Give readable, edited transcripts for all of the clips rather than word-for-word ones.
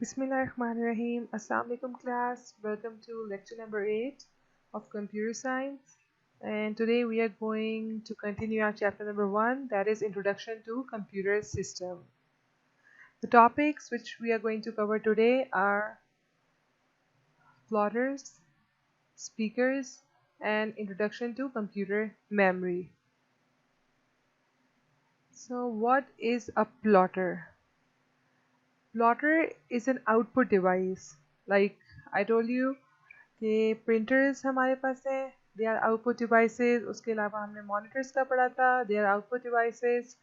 Bismillahirrahmanirrahim. Assalamu alaikum class. Welcome to lecture number 8 of computer science. And today we are going to continue our chapter number 1, that is Introduction to Computer System. The topics which we are going to cover today are plotters, speakers, and Introduction to Computer Memory. So what is a plotter? Plotter is an output device. Like I told you, कि printers हमारे पास है, they are output devices. उसके अलावा हमने monitors का पढ़ा था, they are output devices.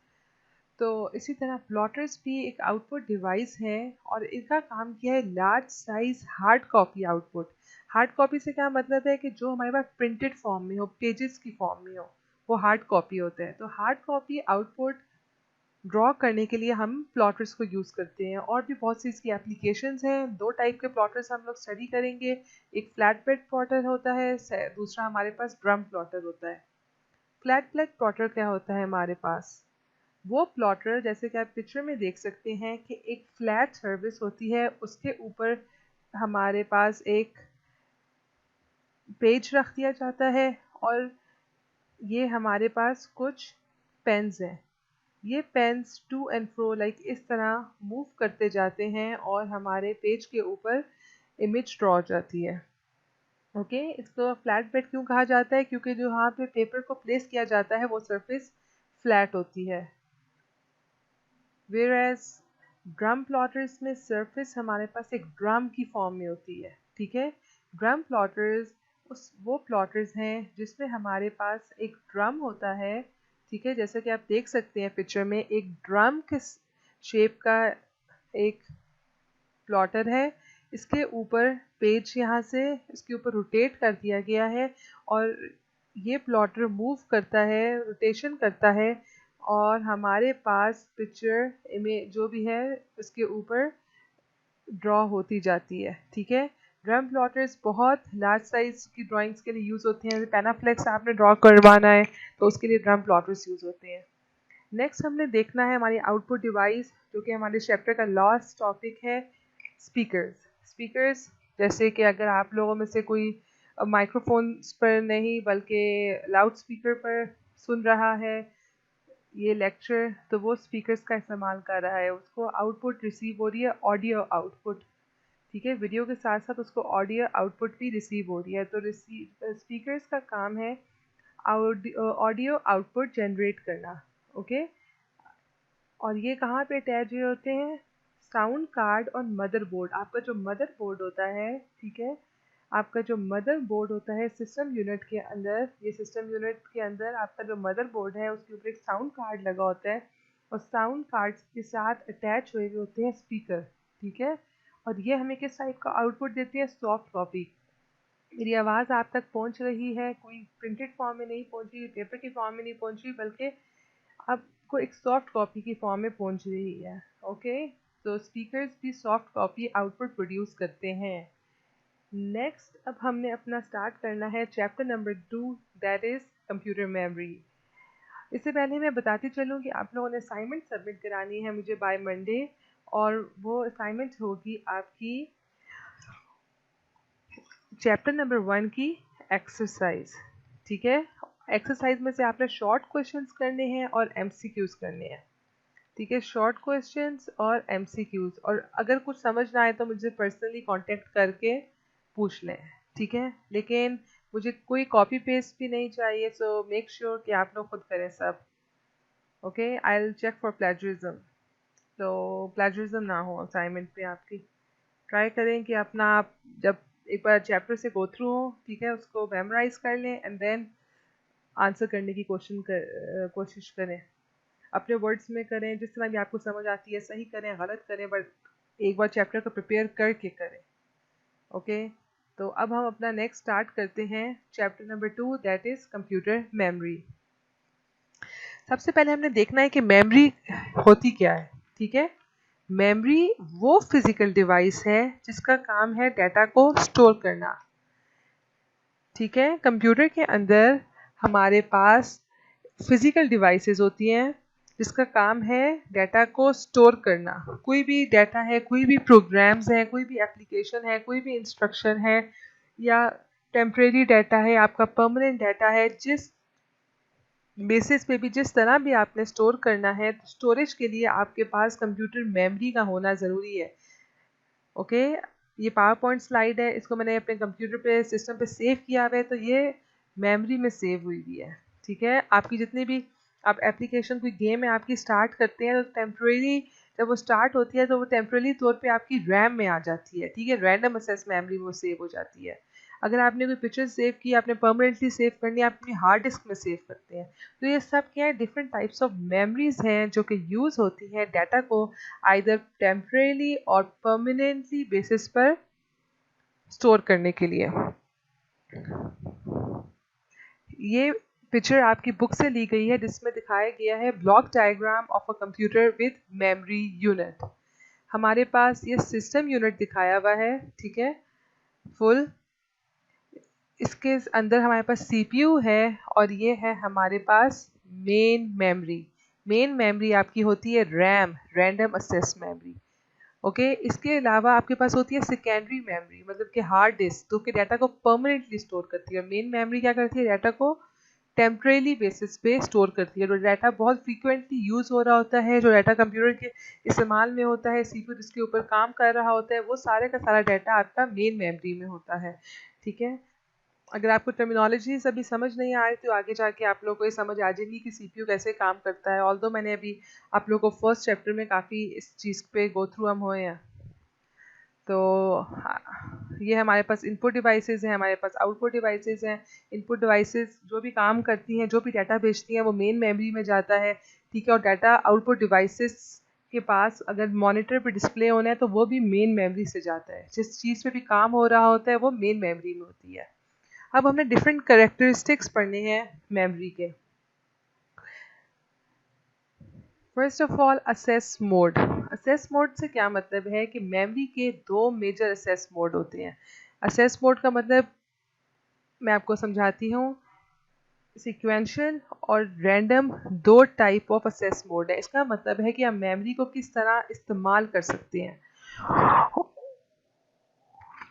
तो इसी तरह प्लॉटर्स भी एक आउटपुट डिवाइस है और इनका काम किया है large size hard copy output. Hard copy से क्या मतलब है कि जो हमारे पास प्रिंटेड फॉर्म में हो, पेजेस की फॉर्म में हो, वो हार्ड कॉपी होते हैं. तो हार्ड कॉपी आउटपुट ड्रॉ करने के लिए हम प्लॉटर्स को यूज़ करते हैं. और भी बहुत सी इसकी एप्लीकेशंस हैं. दो टाइप के प्लॉटर्स हम लोग स्टडी करेंगे. एक फ्लैट बेड प्लॉटर होता है, दूसरा हमारे पास ड्रम प्लॉटर होता है. फ्लैट बेड प्लॉटर क्या होता है हमारे पास? वो प्लॉटर जैसे कि आप पिक्चर में देख सकते हैं कि एक फ्लैट सर्विस होती है, उसके ऊपर हमारे पास एक पेज रख दिया जाता है और ये हमारे पास कुछ पेन्स हैं. ये pens to and fro like इस तरह मूव करते जाते हैं और हमारे पेज के ऊपर इमेज ड्रॉ हो जाती है. ओके, इसको फ्लैट बेड क्यों कहा जाता है? क्योंकि जो यहाँ पे पेपर को प्लेस किया जाता है वो सरफेस फ्लैट होती है. वेयर एज ड्रम प्लॉटर्स में सरफेस हमारे पास एक ड्रम की फॉर्म में होती है. ठीक है, ड्रम प्लॉटर्स वो प्लॉटर्स हैं जिसमें हमारे पास एक ड्रम होता है. ठीक है, जैसे कि आप देख सकते हैं पिक्चर में एक ड्रम के शेप का एक प्लॉटर है. इसके ऊपर पेज यहाँ से इसके ऊपर रोटेट कर दिया गया है और ये प्लॉटर मूव करता है, रोटेशन करता है और हमारे पास पिक्चर इमेज जो भी है उसके ऊपर ड्रॉ होती जाती है. ठीक है, ड्रम प्लॉटर्स बहुत लार्ज साइज की ड्राइंग्स के लिए यूज़ होते हैं. पेनाफ्लेक्स आपने ड्रॉ करवाना है तो उसके लिए ड्रम प्लॉटर्स यूज़ होते हैं. नेक्स्ट हमने देखना है हमारी आउटपुट डिवाइस, जो कि हमारे चैप्टर का लास्ट टॉपिक है, स्पीकर्स. स्पीकर्स जैसे कि अगर आप लोगों में से कोई माइक्रोफोन्स पर नहीं बल्कि लाउड स्पीकर पर सुन रहा है ये लेक्चर, तो वो स्पीकर्स का इस्तेमाल कर रहा है. उसको आउटपुट रिसीव हो रही है, ऑडियो आउटपुट. ठीक है, वीडियो के साथ साथ उसको ऑडियो आउटपुट भी रिसीव हो रही है. तो स्पीकर्स का काम है ऑडियो आउटपुट जनरेट करना. ओके, और ये कहाँ पे अटैच हुए होते हैं? साउंड कार्ड और मदरबोर्ड. आपका जो मदरबोर्ड होता है, ठीक है, आपका जो मदरबोर्ड होता है सिस्टम यूनिट के अंदर, ये सिस्टम यूनिट के अंदर आपका जो मदरबोर्ड है उसके ऊपर एक साउंड कार्ड लगा होता है और साउंड कार्ड के साथ अटैच हुए हुए होते हैं स्पीकर. ठीक है, और ये हमें किस टाइप का आउटपुट देती है? Soft copy. मेरी आवाज़ आप तक पहुंच रही है, कोई प्रिंटेड फॉर्म में नहीं पहुंच रही, पेपर की फॉर्म में नहीं पहुंच रही, बल्कि आपको एक सॉफ्ट कॉपी की फॉर्म में पहुंच रही है. ओके, तो स्पीकर्स भी सॉफ्ट कॉपी आउटपुट प्रोड्यूस करते हैं. नेक्स्ट अब हमने अपना स्टार्ट करना है chapter number 2, that is computer memory. इससे पहले मैं बताती चलूँ कि आप लोगों ने असाइनमेंट सबमिट करानी है मुझे बाय मंडे, और वो असाइनमेंट होगी आपकी चैप्टर नंबर 1 की एक्सरसाइज. ठीक है, एक्सरसाइज में से आपने शॉर्ट क्वेश्चंस करने हैं और एमसीक्यूज करने हैं. ठीक है, शॉर्ट क्वेश्चंस और एमसीक्यूज. और अगर कुछ समझ ना आए तो मुझे पर्सनली कांटेक्ट करके पूछ लें. ठीक है, लेकिन मुझे कोई कॉपी पेस्ट भी नहीं चाहिए, सो मेक श्योर कि आप लोग खुद करें सब. Okay, I will check for plagiarism. तो प्लेजरिज्म ना हो असाइनमेंट पे आपकी. ट्राई करें कि अपना आप जब एक बार चैप्टर से गो थ्रू हो, ठीक है, उसको मेमोराइज कर लें एंड देन आंसर करने की कोशिश करें. अपने वर्ड्स में करें, जिस तरह भी आपको समझ आती है. सही करें गलत करें, बट एक बार चैप्टर को प्रिपेयर करके करें. ओके, तो अब हम अपना नेक्स्ट स्टार्ट करते हैं chapter number 2, that is computer memory. सबसे पहले हमने देखना है कि मेमोरी होती क्या है. ठीक है, मेमोरी वो फिजिकल डिवाइस है जिसका काम है डाटा को स्टोर करना. ठीक है, कंप्यूटर के अंदर हमारे पास फिजिकल डिवाइसेस होती हैं जिसका काम है डाटा को स्टोर करना। कोई भी डाटा है, कोई भी प्रोग्राम्स हैं, कोई भी एप्लीकेशन है, कोई भी इंस्ट्रक्शन है, या टेम्परेरी डाटा है, आपका परमानेंट डाटा है, जिस बेसिस पे भी, जिस तरह भी आपने स्टोर करना है, स्टोरेज के लिए आपके पास कंप्यूटर मेमोरी का होना ज़रूरी है। ओके, ये पावर पॉइंट स्लाइड है, इसको मैंने अपने कंप्यूटर पे सिस्टम पे सेव किया हुआ है, तो ये मेमोरी में सेव हुई हुई है। ठीक है, आपकी जितनी भी आप एप्लीकेशन, कोई गेम है आपकी स्टार्ट करते हैं, तो टेम्परेरी जब वो स्टार्ट होती है तो वो टेम्परेरी तौर पे आपकी रैम में आ जाती है। ठीक है, रैंडम एक्सेस मेमोरी में वो सेव हो जाती है। अगर आपने कोई पिक्चर सेव की, आपने परमानेंटली सेव करनी है, आप अपनी हार्ड डिस्क में सेव करते हैं। तो ये सब क्या है, डिफरेंट टाइप्स ऑफ मेमोरीज हैं जो कि यूज़ होती हैं डाटा को आइदर टेम्परेली और परमानेंटली बेसिस पर स्टोर करने के लिए। ये पिक्चर आपकी बुक से ली गई है, जिसमें दिखाया गया है block diagram of a computer with memory unit. हमारे पास ये सिस्टम यूनिट दिखाया हुआ है, ठीक है, फुल। इसके अंदर हमारे पास सीपीयू है और ये है हमारे पास मेन मेमोरी। मेन मेमोरी आपकी होती है RAM, random access memory. Okay, इसके अलावा आपके पास होती है सेकेंडरी मेमोरी, मतलब कि हार्ड डिस्क, जो कि डाटा को परमानेंटली स्टोर करती है। मेन मेमोरी क्या करती है, डाटा को टेम्परेली बेसिस पे स्टोर करती है। जो डाटा बहुत फ्रीक्वेंटली यूज़ हो रहा होता है, जो डाटा कंप्यूटर के इस्तेमाल में होता है, सीपीयू जिसके ऊपर काम कर रहा होता है, वो सारे का सारा डाटा आपका मेन मेमोरी में होता है। ठीक है, अगर आपको टर्मिनोलॉजी अभी समझ नहीं आ रही तो आगे जाके आप लोगों को ये समझ आ जाएगी कि सीपीयू कैसे काम करता है। ऑल्दो मैंने अभी आप लोगों को फर्स्ट चैप्टर में काफ़ी इस चीज़ पे गो थ्रू हम हुए हैं। तो ये हमारे पास इनपुट डिवाइसेस हैं, हमारे पास आउटपुट डिवाइसेस हैं। इनपुट डिवाइसेस जो भी काम करती हैं, जो भी डाटा भेजती हैं, वो मेन मेमोरी में जाता है। ठीक है, और डाटा आउटपुट डिवाइसेस के पास अगर मॉनिटर पे डिस्प्ले होना है तो वो भी मेन मेमोरी से जाता है। जिस चीज़ पे भी काम हो रहा होता है वो मेन मेमोरी में होती है। अब हमने डिफरेंट कैरेक्टरिस्टिक्स पढ़ने हैं मेमोरी के। First of all, assess mode. Assess mode से क्या मतलब है कि मेमोरी के दो मेजर असेस मोड होते हैं। असेस मोड का मतलब मैं आपको समझाती हूँ। सीक्वेंशियल और रैंडम दो टाइप ऑफ असेस मोड है। इसका मतलब है कि आप मेमोरी को किस तरह इस्तेमाल कर सकते हैं।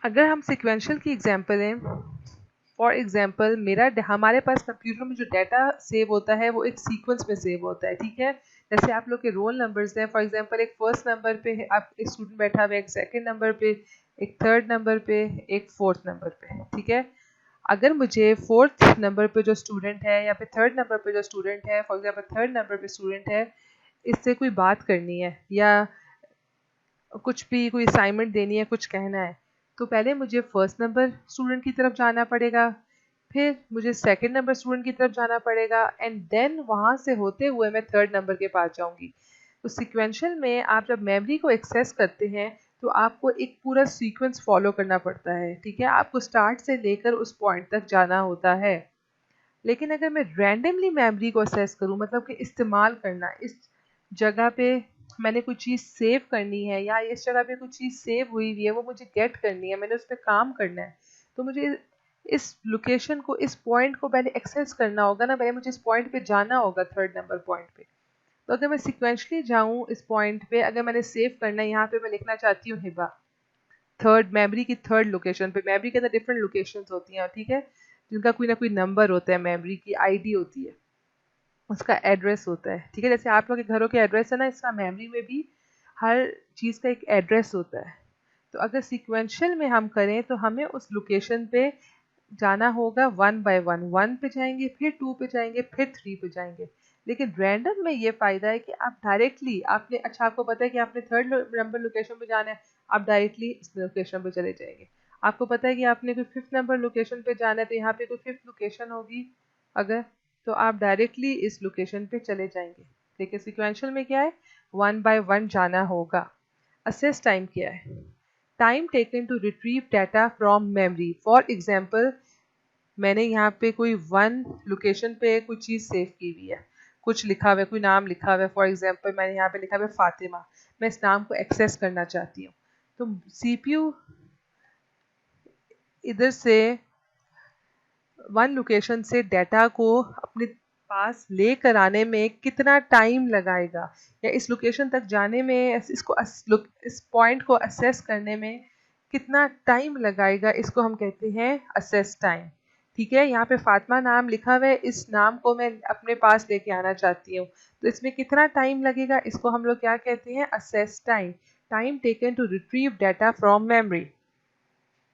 अगर हम सीक्वेंशियल की एग्जांपल लें, फॉर एग्जांपल हमारे पास कंप्यूटर में जो डाटा सेव होता है वो एक सीक्वेंस में सेव होता है। ठीक है, जैसे आप लोग के रोल नंबर्स हैं, फॉर एग्जांपल एक फर्स्ट नंबर पे है, आप एक स्टूडेंट बैठा हुआ है, एक सेकंड नंबर पे, एक थर्ड नंबर पे, एक फोर्थ नंबर पे। ठीक है, अगर मुझे फोर्थ नंबर पे जो स्टूडेंट है या फिर थर्ड नंबर पे जो स्टूडेंट है, फॉर एग्जांपल थर्ड नंबर पे स्टूडेंट है, इससे कोई बात करनी है या कुछ भी कोई असाइनमेंट देनी है, कुछ कहना है, तो पहले मुझे फर्स्ट नंबर स्टूडेंट की तरफ जाना पड़ेगा, फिर मुझे सेकंड नंबर स्टूडेंट की तरफ जाना पड़ेगा, एंड देन वहाँ से होते हुए मैं थर्ड नंबर के पास जाऊँगी। तो सीक्वेंशियल में आप जब मेमोरी को एक्सेस करते हैं तो आपको एक पूरा सीक्वेंस फॉलो करना पड़ता है। ठीक है, आपको स्टार्ट से लेकर उस पॉइंट तक जाना होता है। लेकिन अगर मैं रैंडमली मेमोरी को असेस करूं, मतलब कि इस्तेमाल करना, इस जगह पे मैंने कोई चीज़ सेव करनी है या इस जगह पे कुछ चीज़ सेव हुई हुई है, वो मुझे गेट करनी है, मैंने उस पर काम करना है, तो मुझे इस लोकेशन को, इस पॉइंट को पहले एक्सेस करना होगा ना, पहले मुझे इस पॉइंट पे जाना होगा, थर्ड नंबर पॉइंट पे। तो अगर मैं सिक्वेंशली जाऊँ इस पॉइंट पे, अगर मैंने सेव करना है, यहाँ पे मैं लिखना चाहती हूँ हिबा, थर्ड मेमोरी की थर्ड लोकेशन पे। मेमोरी के अंदर डिफरेंट लोकेशंस होती हैं, ठीक है, जिनका कोई ना कोई नंबर होता है, मेमोरी की आईडी होती है, उसका एड्रेस होता है। ठीक है, जैसे आप लोग के घरों के एड्रेस है ना, इसका मेमोरी में भी हर चीज़ का एक एड्रेस होता है। तो अगर सीक्वेंशियल में हम करें तो हमें उस लोकेशन पे जाना होगा वन बाय वन। वन पे जाएंगे, फिर टू पे जाएंगे, फिर थ्री पे जाएंगे। लेकिन रैंडम में ये फ़ायदा है कि आप डायरेक्टली, आपने अच्छा आपको पता है कि आपने थर्ड नंबर लोकेशन पे जाना है, आप डायरेक्टली इस लोकेशन पे चले जाएंगे। आपको पता है कि आपने कोई फिफ्थ नंबर लोकेशन पे जाना है, तो यहाँ पे कोई फिफ्थ लोकेशन होगी अगर, तो आप डायरेक्टली इस लोकेशन पे चले जाएंगे। देखिए सीक्वेंशियल में क्या है, वन बाय वन जाना होगा। असेस टाइम क्या है, time taken to retrieve data from memory. For example, मैंने यहाँ पे कोई वन लोकेशन पे कोई चीज़ सेव की हुई है, कुछ लिखा हुआ है, कोई नाम लिखा हुआ है, फॉर एग्जाम्पल मैंने यहाँ पे लिखा हुआ है फातिमा, मैं इस नाम को एक्सेस करना चाहती हूँ। तो सीपीयू इधर से वन लोकेशन से डाटा को अपने पास लेकर आने में कितना टाइम लगाएगा, या इस लोकेशन तक जाने में, इस पॉइंट को असेस करने में कितना टाइम लगाएगा, इसको हम कहते हैं असेस टाइम। ठीक है, यहाँ पे फातिमा नाम लिखा हुआ है, इस नाम को मैं अपने पास लेके आना चाहती हूँ, तो इसमें कितना टाइम लगेगा, इसको हम लोग क्या कहते हैं, access time. Time taken to retrieve data from memory.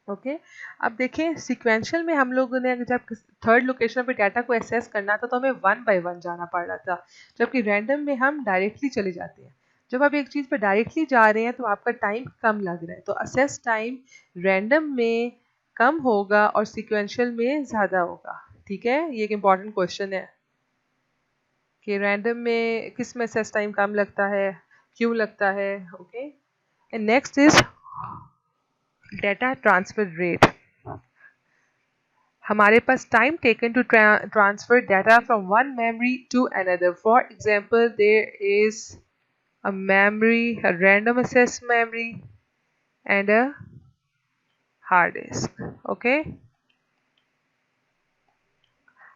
Okay, अब देखें सीक्वेंशियल में हम लोगों ने जब थर्ड लोकेशन पे डाटा को एसेस करना था तो हमें वन बाय वन जाना पड़ रहा था, जबकि रैंडम में हम डायरेक्टली चले जाते हैं। जब आप एक चीज़ पे डायरेक्टली जा रहे हैं तो आपका टाइम कम लग रहा है, तो असेस टाइम रैंडम में कम होगा और सीक्वेंशियल में ज़्यादा होगा। ठीक है, ये एक इम्पॉर्टेंट क्वेश्चन है कि रैंडम में किस में असेस टाइम कम लगता है, क्यों लगता है। Okay, and next is data transfer rate. हमारे पास time taken to transfer data from one memory to another. For example, there is a memory, a random access memory and a hard disk. Okay,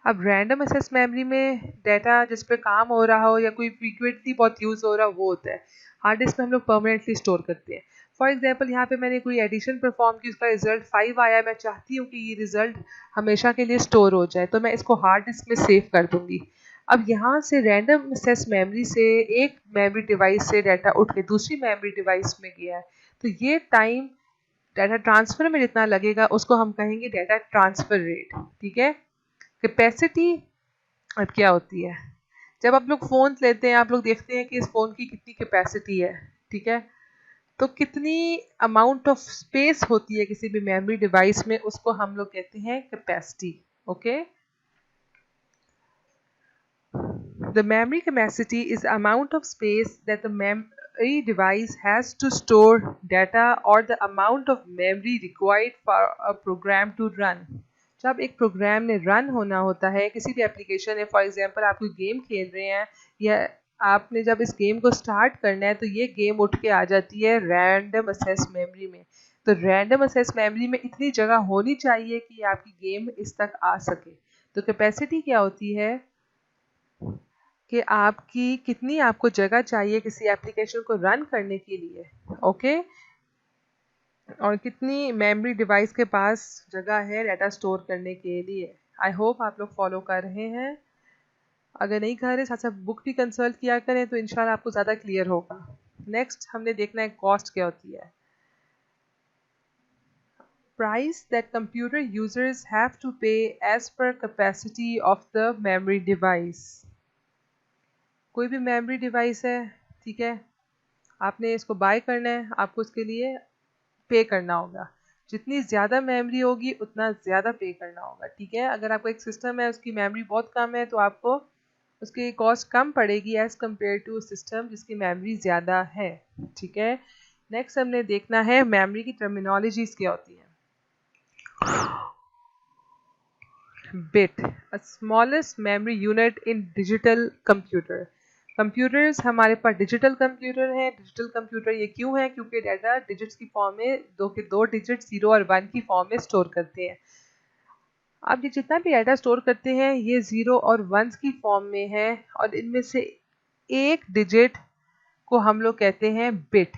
अब random access memory में data जिस पे काम हो रहा हो या कोई फ्रीक्वेंटली बहुत यूज़ हो रहा हो वो होता है। हार्ड डिस्क में हम लोग परमानेंटली स्टोर करते हैं। फॉर एग्जांपल, यहाँ पे मैंने कोई एडिशन परफॉर्म की, उसका रिजल्ट 5 आया, मैं चाहती हूँ कि ये रिजल्ट हमेशा के लिए स्टोर हो जाए, तो मैं इसको हार्ड डिस्क में सेव कर दूंगी। अब यहाँ से रैंडम एक्सेस मेमोरी से एक मेमोरी डिवाइस से डाटा उठ के दूसरी मेमोरी डिवाइस में गया है, तो ये टाइम डाटा ट्रांसफर में जितना लगेगा उसको हम कहेंगे डाटा ट्रांसफर रेट। ठीक है, कैपेसिटी अब क्या होती है, जब आप लोग फ़ोन लेते हैं आप लोग देखते हैं कि इस फ़ोन की कितनी कैपेसिटी है। ठीक है, तो कितनी अमाउंट ऑफ स्पेस होती है किसी भी मेमोरी डिवाइस में, उसको हम लोग कहते हैं capacity. Okay, the memory capacity is amount of space that the memory device has to store data or the amount of memory required for a program to run। जब एक प्रोग्राम ने run होना होता है, किसी भी एप्लीकेशन है, for example आप कोई गेम खेल रहे हैं या आपने जब इस गेम को स्टार्ट करना है तो ये गेम उठ के आ जाती है रैंडम एक्सेस मेमोरी में। तो रैंडम एक्सेस मेमोरी में इतनी जगह होनी चाहिए कि आपकी गेम इस तक आ सके। तो कैपेसिटी क्या होती है कि आपकी कितनी आपको जगह चाहिए किसी एप्लीकेशन को रन करने के लिए। ओके, और कितनी मेमोरी डिवाइस के पास जगह है डाटा स्टोर करने के लिए। आई होप आप लोग फॉलो कर रहे हैं। अगर नहीं कर रहे, साथ साथ बुक भी कंसल्ट किया करें तो इंशाल्लाह आपको ज़्यादा क्लियर होगा। नेक्स्ट हमने देखना है कॉस्ट क्या होती है। Price that computer users have to pay as per capacity of the memory device. कोई भी मेमोरी डिवाइस है, ठीक है, आपने इसको बाय करना है, आपको उसके लिए पे करना होगा। जितनी ज़्यादा मेमोरी होगी उतना ज़्यादा पे करना होगा। ठीक है, अगर आपको एक सिस्टम है उसकी मेमोरी बहुत कम है तो आपको उसकी कॉस्ट कम पड़ेगी एज़ कम्पेयर टू सिस्टम जिसकी मेमोरी ज़्यादा है। ठीक है, नेक्स्ट हमने देखना है मेमोरी की टर्मिनोलॉजीज क्या होती हैं। Bit, a smallest memory unit in digital computer. Computers हमारे पास डिजिटल कंप्यूटर है। डिजिटल कंप्यूटर ये क्यों है, क्योंकि डाटा डिजिट्स की फॉर्म में दो डिजिट 0 और 1 की फॉर्म में स्टोर करते हैं। अब ये जितना भी डाटा स्टोर करते हैं ये 0 और 1 की फॉर्म में है, और इनमें से एक डिजिट को हम लोग कहते हैं बिट।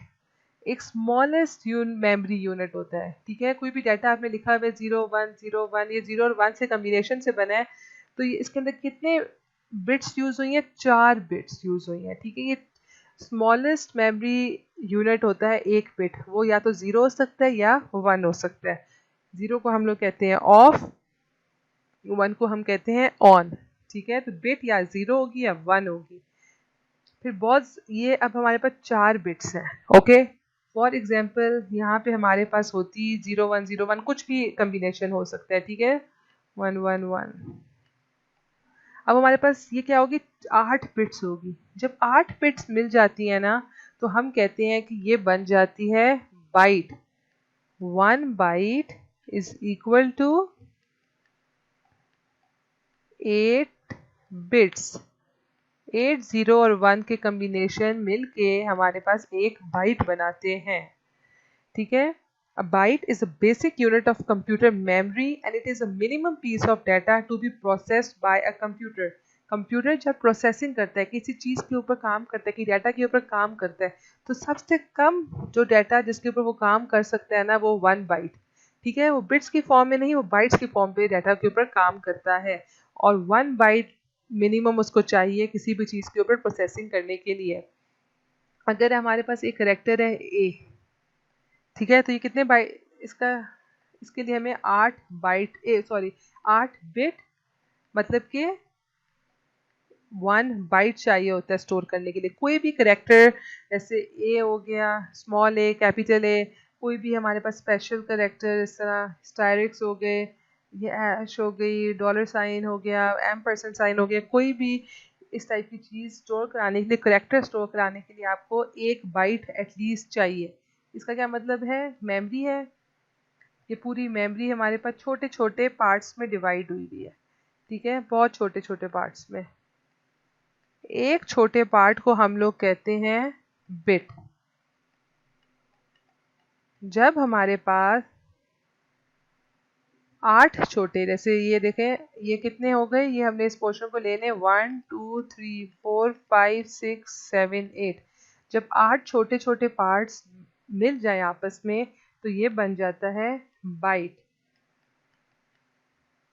एक स्मॉलेस्ट मेमोरी यूनिट होता है। ठीक है, कोई भी डाटा आपने लिखा हुआ है 0 1 0 1, ये 0 और 1 से कम्बिनेशन से बना है, तो ये इसके अंदर कितने बिट्स यूज हुई हैं, 4 बिट्स यूज हुई हैं। ठीक है, ये स्मॉलेस्ट मेमोरी यूनिट होता है एक बिट, वो या तो 0 हो सकता है या 1 हो सकता है। 0 को हम लोग कहते हैं ऑफ, 1 को हम कहते हैं ऑन। ठीक है, तो बिट या 0 होगी या 1 होगी। फिर बहुत ये अब हमारे पास 4 बिट्स हैं। ओके, फॉर एग्जाम्पल यहाँ पे हमारे पास होती 0 1 0 1, कुछ भी कम्बिनेशन हो सकता है। ठीक है, 1 1 1। अब हमारे पास ये क्या होगी, 8 बिट्स होगी। जब 8 बिट्स मिल जाती है ना तो हम कहते हैं कि ये बन जाती है byte. 1 byte is equal to 8 bits. 8 0 और 1 के कम्बिनेशन मिलके हमारे पास एक बाइट बनाते हैं। ठीक है, a byte is a basic unit of computer memory and it is a minimum piece of data to be processed by a computer। Computer जब प्रोसेसिंग करता है, किसी चीज़ के ऊपर काम करता है, कि डाटा के ऊपर काम करता है, तो सबसे कम जो डाटा जिसके ऊपर वो काम कर सकता है ना, वो 1 बाइट। ठीक है, वो बिट्स की फॉर्म में नहीं, वो बाइट्स की फॉर्म पे डाटा के ऊपर काम करता है, और 1 बाइट मिनिमम उसको चाहिए किसी भी चीज़ के ऊपर प्रोसेसिंग करने के लिए। अगर हमारे पास एक करेक्टर है ए, ठीक है, तो ये कितने बाइट, इसके लिए हमें 8 बिट, मतलब कि 1 बाइट चाहिए होता है स्टोर करने के लिए। कोई भी करेक्टर, जैसे ए हो गया, स्मॉल ए, कैपिटल ए, कोई भी हमारे पास स्पेशल करेक्टर, इस तरह स्टाइरिक्स हो गए, ये ऐश हो गई, डॉलर साइन हो गया, एम% साइन हो गया, कोई भी इस टाइप की चीज़ स्टोर कराने के लिए, करेक्टर स्टोर कराने के लिए आपको 1 बाइट एटलीस्ट चाहिए। इसका क्या मतलब है? मेमोरी है, ये पूरी मेमोरी हमारे पास छोटे छोटे पार्ट्स में डिवाइड हुई हुई है। ठीक है, बहुत छोटे छोटे पार्ट्स में। एक छोटे पार्ट को हम लोग कहते हैं बिट। जब हमारे पास 8 छोटे, जैसे ये देखें, ये कितने हो गए, ये हमने इस पोर्शन को लेने 1 2 3 4 5 6 7 8। जब 8 छोटे छोटे पार्ट्स मिल जाए आपस में, तो ये बन जाता है बाइट।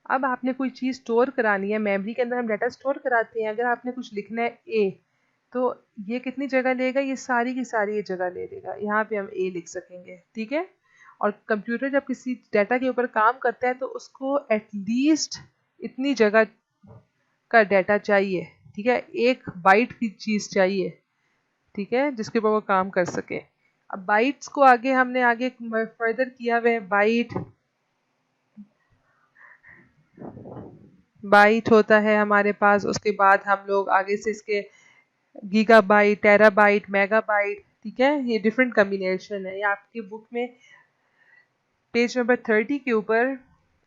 अब आपने कोई चीज़ स्टोर करानी है, मेमोरी के अंदर हम डाटा स्टोर कराते हैं, अगर आपने कुछ लिखना है ए, तो ये कितनी जगह लेगा? ये सारी की सारी ये जगह ले लेगा, यहाँ पे हम ए लिख सकेंगे। ठीक है, और कंप्यूटर जब किसी डाटा के ऊपर काम करता है, तो उसको एटलीस्ट इतनी जगह का डाटा चाहिए। ठीक है, 1 बाइट की चीज़ चाहिए, ठीक है, जिसके ऊपर वो काम कर सके। अब बाइट्स को आगे फर्दर किया हुआ है। बाइट होता है हमारे पास, उसके बाद हम लोग आगे से इसके गीगाबाइट, टेराबाइट, मेगाबाइट, ठीक है, ये डिफरेंट कम्बिनेशन है। ये आपकी बुक में पेज नंबर 30 के ऊपर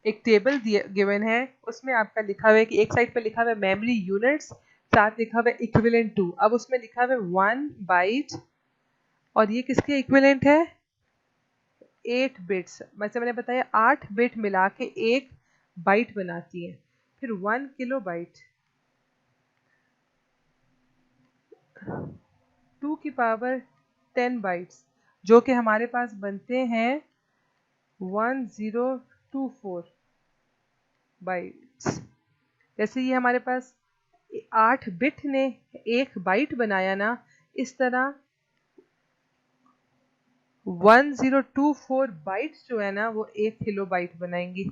एक टेबल गिवन है, उसमें आपका लिखा हुआ है कि एक साइड पर लिखा हुआ है मेमोरी यूनिट्स, साथ लिखा हुआ है इक्विवेलेंट टू। अब उसमें लिखा हुआ है 1 बाइट, और ये किसके इक्विवेलेंट है? 8 बिट्स। वैसे मैंने बताया 8 बिट मिला के 1 बाइट बनाती है। फिर 1 किलो बाइट, 2 की पावर 10 बाइट्स, जो कि हमारे पास बनते हैं 1024 बाइट्स। जैसे ये हमारे पास 8 बिट ने 1 बाइट बनाया ना, इस तरह 1024 बाइट्स जो है ना, वो 1 किलो बाइट बनाएंगी।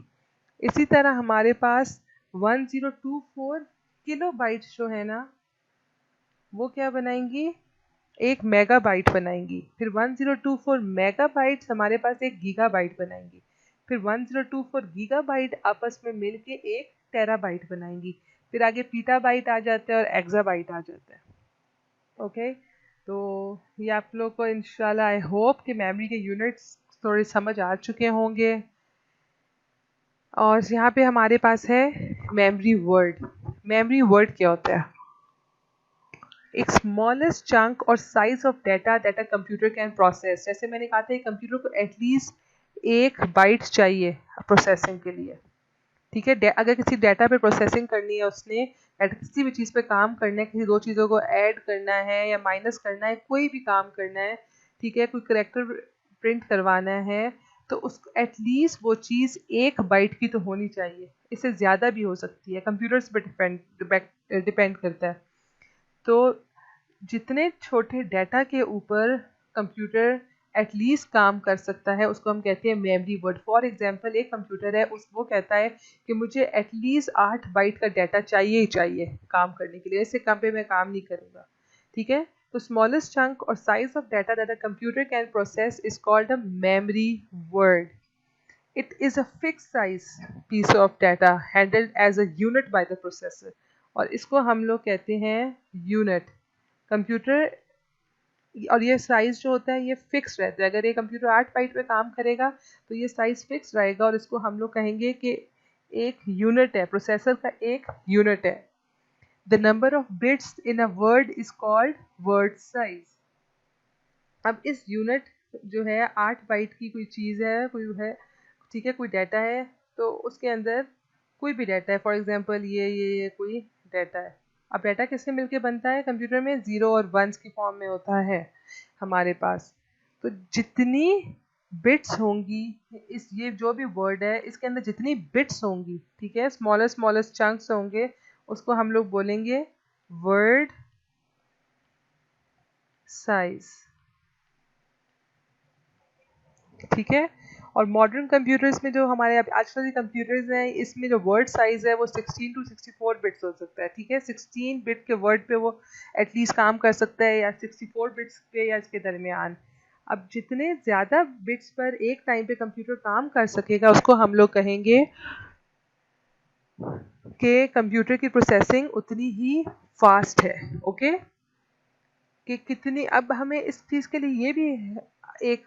इसी तरह हमारे पास 1024 किलो बाइट्स जो है ना, वो क्या बनाएंगी? 1 मेगाबाइट बनाएंगी। फिर 1024 मेगाबाइट्स हमारे पास 1 गीगाबाइट बनाएंगी। फिर 1024 गीगाबाइट आपस में मिलके 1 टेराबाइट बनाएंगी। फिर आगे पीटाबाइट आ जाता है और एक्साबाइट आ जाता है। ओके, तो ये आप लोग को इंशाल्लाह, आई होप कि मेमोरी के यूनिट्स थोड़े समझ आ चुके होंगे। और यहाँ पे हमारे पास है मेमोरी वर्ड। मेमोरी वर्ड क्या होता है? एक स्मॉलेस्ट चंक और size of data that a computer can process. जैसे मैंने कहा था, कंप्यूटर को एटलीस्ट 1 बाइट चाहिए प्रोसेसिंग के लिए। ठीक है, अगर किसी डाटा पे प्रोसेसिंग करनी है, उसने किसी भी चीज़ पे काम करना है, किसी 2 चीज़ों को ऐड करना है या माइनस करना है, कोई भी काम करना है, ठीक है, कोई करेक्टर प्रिंट करवाना है, तो उसको एटलीस्ट वो चीज़ 1 बाइट की तो होनी चाहिए। इससे ज़्यादा भी हो सकती है, कंप्यूटर्स पे डिपेंड करता है। तो जितने छोटे डाटा के ऊपर कंप्यूटर एटलीस्ट काम कर सकता है, उसको हम कहते हैं मेमोरी वर्ड। फॉर एग्जांपल, एक कंप्यूटर है, वो कहता है कि मुझे एटलीस्ट 8 बाइट का डाटा चाहिए ही चाहिए काम करने के लिए, इससे कम पे मैं काम नहीं करूँगा। ठीक है, तो स्मॉलेस्ट चंक और size of data that a computer can process is called a memory word. It is a fixed size piece of data handled as a unit by the processor, और इसको हम लोग कहते हैं यूनिट। कंप्यूटर, और ये size जो होता है ये फिक्स रहता है। अगर ये कंप्यूटर 8 बाइट पे काम करेगा, तो ये साइज फिक्स रहेगा, और इसको हम लोग कहेंगे कि एक यूनिट है, प्रोसेसर का एक यूनिट है। The number of bits in a word is called word size. अब इस यूनिट जो है, 8 बाइट की कोई चीज़ है, कोई है, ठीक है, कोई डाटा है, तो उसके अंदर कोई भी डाटा है, फॉर एग्जांपल ये कोई डाटा है, अब डाटा किससे मिलके बनता है कंप्यूटर में? ज़ीरो और वंस की फॉर्म में होता है हमारे पास। तो जितनी बिट्स होंगी, इस ये जो भी वर्ड है इसके अंदर जितनी बिट्स होंगी, ठीक है, स्मॉलेस्ट स्मॉलेस्ट चंक्स होंगे, उसको हम लोग बोलेंगे वर्ड साइज, ठीक है। और मॉडर्न कंप्यूटर्स में जो हमारे अब आजकल के कंप्यूटर्स हैं, इसमें जो वर्ड साइज है वो 16 टू 64 बिट्स हो सकता है, ठीक है। 16 बिट के वर्ड पे वो एटलीस्ट काम कर सकता है, या 64 बिट्स पे या इसके दरमियान। अब जितने ज़्यादा बिट्स पर एक टाइम पे कंप्यूटर काम कर सकेगा, उसको हम लोग कहेंगे कि कंप्यूटर की प्रोसेसिंग उतनी ही फास्ट है, ओके। कि कितनी, अब हमें इस चीज़ के लिए ये भी एक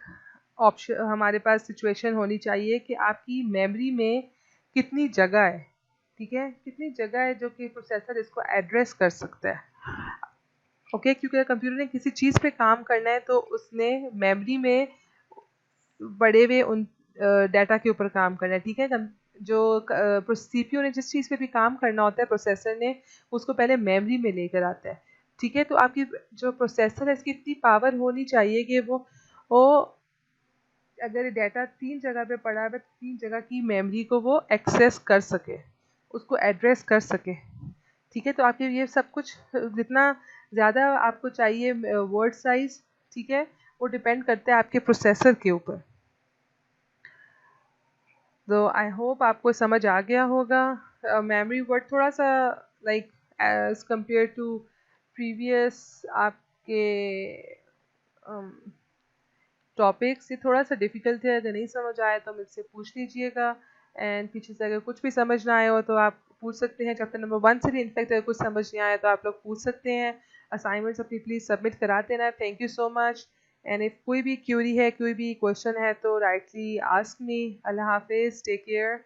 ऑप्शन हमारे पास सिचुएशन होनी चाहिए कि आपकी मेमोरी में कितनी जगह है, ठीक है, कितनी जगह है जो कि प्रोसेसर इसको एड्रेस कर सकता है, ओके। क्योंकि कंप्यूटर ने किसी चीज़ पे काम करना है तो उसने मेमोरी में बड़े हुए उन डाटा के ऊपर काम करना है, ठीक है। जो सीपीयू ने जिस चीज़ पे भी काम करना होता है प्रोसेसर ने, उसको पहले मेमोरी में लेकर आता है, ठीक है। तो आपकी जो प्रोसेसर है इसकी इतनी पावर होनी चाहिए कि वो अगर डाटा 3 जगह पे पड़ा है तो 3 जगह की मेमोरी को वो एक्सेस कर सके, उसको एड्रेस कर सके, ठीक है। तो आपके ये सब कुछ जितना ज़्यादा आपको चाहिए वर्ड साइज, ठीक है, वो डिपेंड करता है आपके प्रोसेसर के ऊपर। तो आई होप आपको समझ आ गया होगा। मेमोरी वर्ड थोड़ा सा like as compared to previous आपके टॉपिक्स, ये थोड़ा सा डिफ़िकल्ट है। अगर नहीं समझ आया तो मुझसे पूछ लीजिएगा, एंड पीछे से अगर कुछ भी समझ ना आया हो तो आप पूछ सकते हैं। चैप्टर नंबर 1 से भी इनफैक्ट अगर कुछ समझ नहीं आया तो आप लोग पूछ सकते हैं। असाइनमेंट्स अपनी प्लीज़ सबमिट करा देना। Thank you so much. And if कोई भी क्यूरी है, कोई भी क्वेश्चन है तो राइटली आस्क मी। अल्लाह हाफिज़, टेक केयर।